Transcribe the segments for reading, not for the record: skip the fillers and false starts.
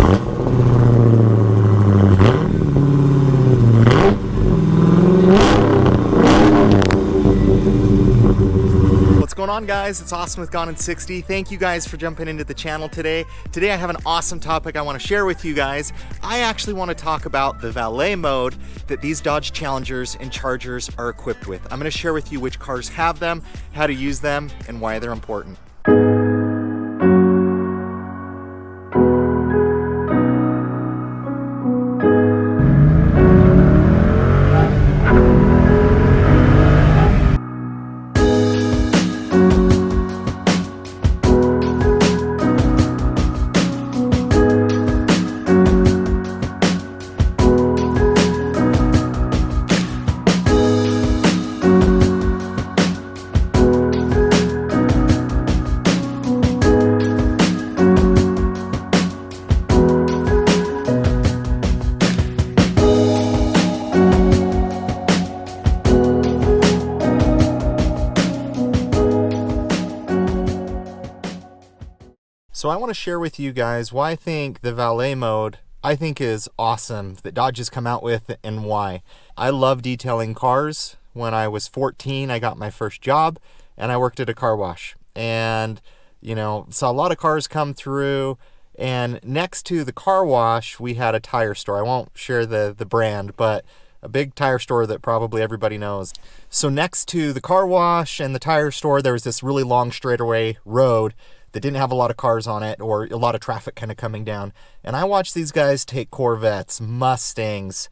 What's going on, guys? It's Austin with Gone in 60. Thank you guys for jumping into the channel today. Today I have an awesome topic I want to share with you guys. I actually want to talk about the valet mode that these Dodge Challengers and Chargers are equipped with. I'm going to share with you which cars have them, how to use them, and why they're important. So I want to share with you guys why I think the valet mode is awesome that Dodge has come out with, and why. I love detailing cars. When I was 14, I got my first job and I worked at a car wash, and saw a lot of cars come through. And next to the car wash, we had a tire store. I won't share the brand, but a big tire store that probably everybody knows. So next to the car wash and the tire store, there was this really long straightaway road that didn't have a lot of cars on it, or a lot of traffic kind of coming down. And I watched these guys take Corvettes, Mustangs,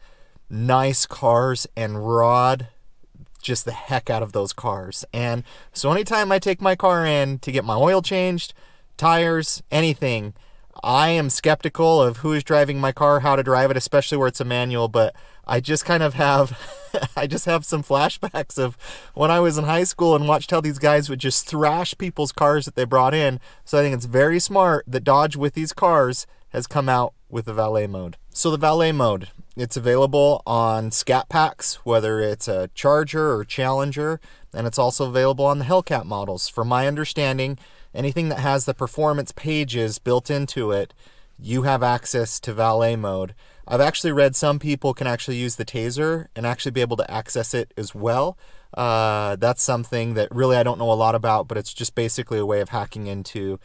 nice cars, and rod just the heck out of those cars. And so anytime I take my car in to get my oil changed, tires, anything, I am skeptical of who is driving my car, how to drive it, especially where it's a manual. But I just kind of have I just have some flashbacks of when I was in high school and watched how these guys would just thrash people's cars that they brought in. So I think it's very smart that Dodge with these cars has come out with the valet mode. So the valet mode, it's available on Scat packs, whether it's a Charger or Challenger, and it's also available on the Hellcat models. From my understanding, anything that has the performance pages built into it, you have access to valet mode. I've actually read some people can actually use the taser and actually be able to access it as well. That's something that really I don't know a lot about, but it's just basically a way of hacking into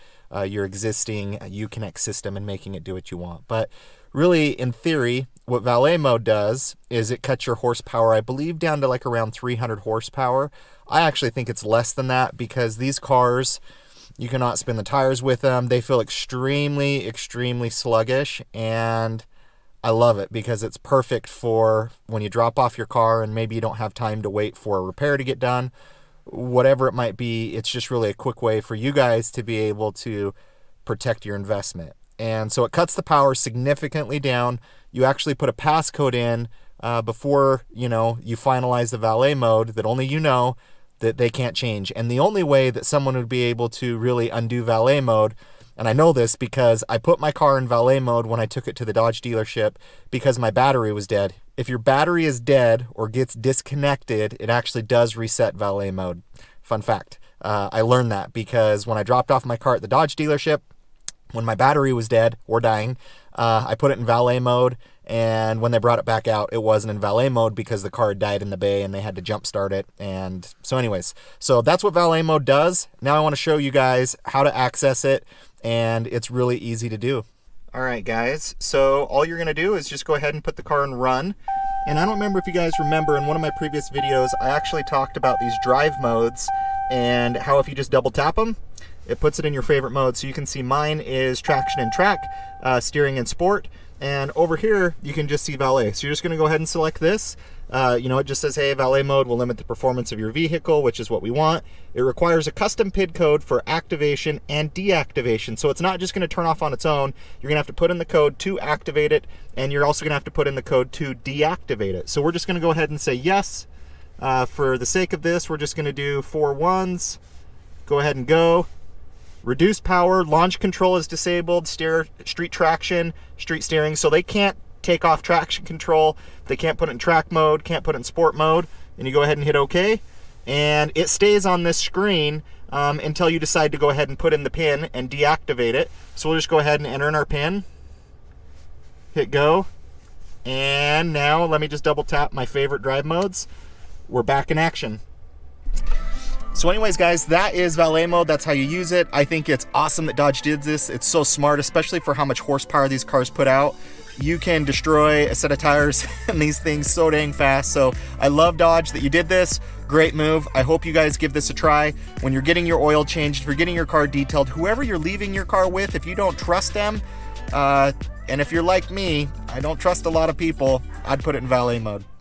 your existing Uconnect system and making it do what you want. But really, in theory, what valet mode does is it cuts your horsepower, I believe, down to like around 300 horsepower. I actually think it's less than that, because these cars, you cannot spin the tires with them. They feel extremely, extremely sluggish, and I love it because it's perfect for when you drop off your car and maybe you don't have time to wait for a repair to get done. Whatever it might be, it's just really a quick way for you guys to be able to protect your investment. And so it cuts the power significantly down. You actually put a passcode in before you finalize the valet mode that only that they can't change. And the only way that someone would be able to really undo valet mode, and I know this because I put my car in valet mode when I took it to the Dodge dealership because my battery was dead. If your battery is dead or gets disconnected, it actually does reset valet mode. Fun fact. I learned that because when I dropped off my car at the Dodge dealership, when my battery was dead or dying, I put it in valet mode, and when they brought it back out, it wasn't in valet mode because the car had died in the bay and they had to jump start it. And so anyways, so that's what valet mode does. Now I want to show you guys how to access it, and it's really easy to do. All right, guys, so all you're going to do is just go ahead and put the car in run. And I don't remember if you guys remember, in one of my previous videos, I actually talked about these drive modes and how if you just double tap them, it puts it in your favorite mode. So you can see mine is traction and track, steering and sport. And over here, you can just see valet. So you're just gonna go ahead and select this. It just says, hey, valet mode will limit the performance of your vehicle, which is what we want. It requires a custom PID code for activation and deactivation. So it's not just gonna turn off on its own. You're gonna have to put in the code to activate it, and you're also gonna have to put in the code to deactivate it. So we're just gonna go ahead and say yes. For the sake of this, we're just gonna do 4 ones. Go ahead and go. Reduced power, launch control is disabled, street traction, street steering. So they can't take off traction control. They can't put it in track mode, can't put it in sport mode. And you go ahead and hit OK. And it stays on this screen until you decide to go ahead and put in the pin and deactivate it. So we'll just go ahead and enter in our pin. hit go. And now let me just double tap my favorite drive modes. We're back in action. So anyways, guys, that is valet mode. That's how you use it. I think it's awesome that Dodge did this. It's so smart, especially for how much horsepower these cars put out. You can destroy a set of tires in these things so dang fast. So I love Dodge that you did this. Great move. I hope you guys give this a try. When you're getting your oil changed, if you're getting your car detailed, whoever you're leaving your car with, if you don't trust them, and if you're like me, I don't trust a lot of people, I'd put it in valet mode.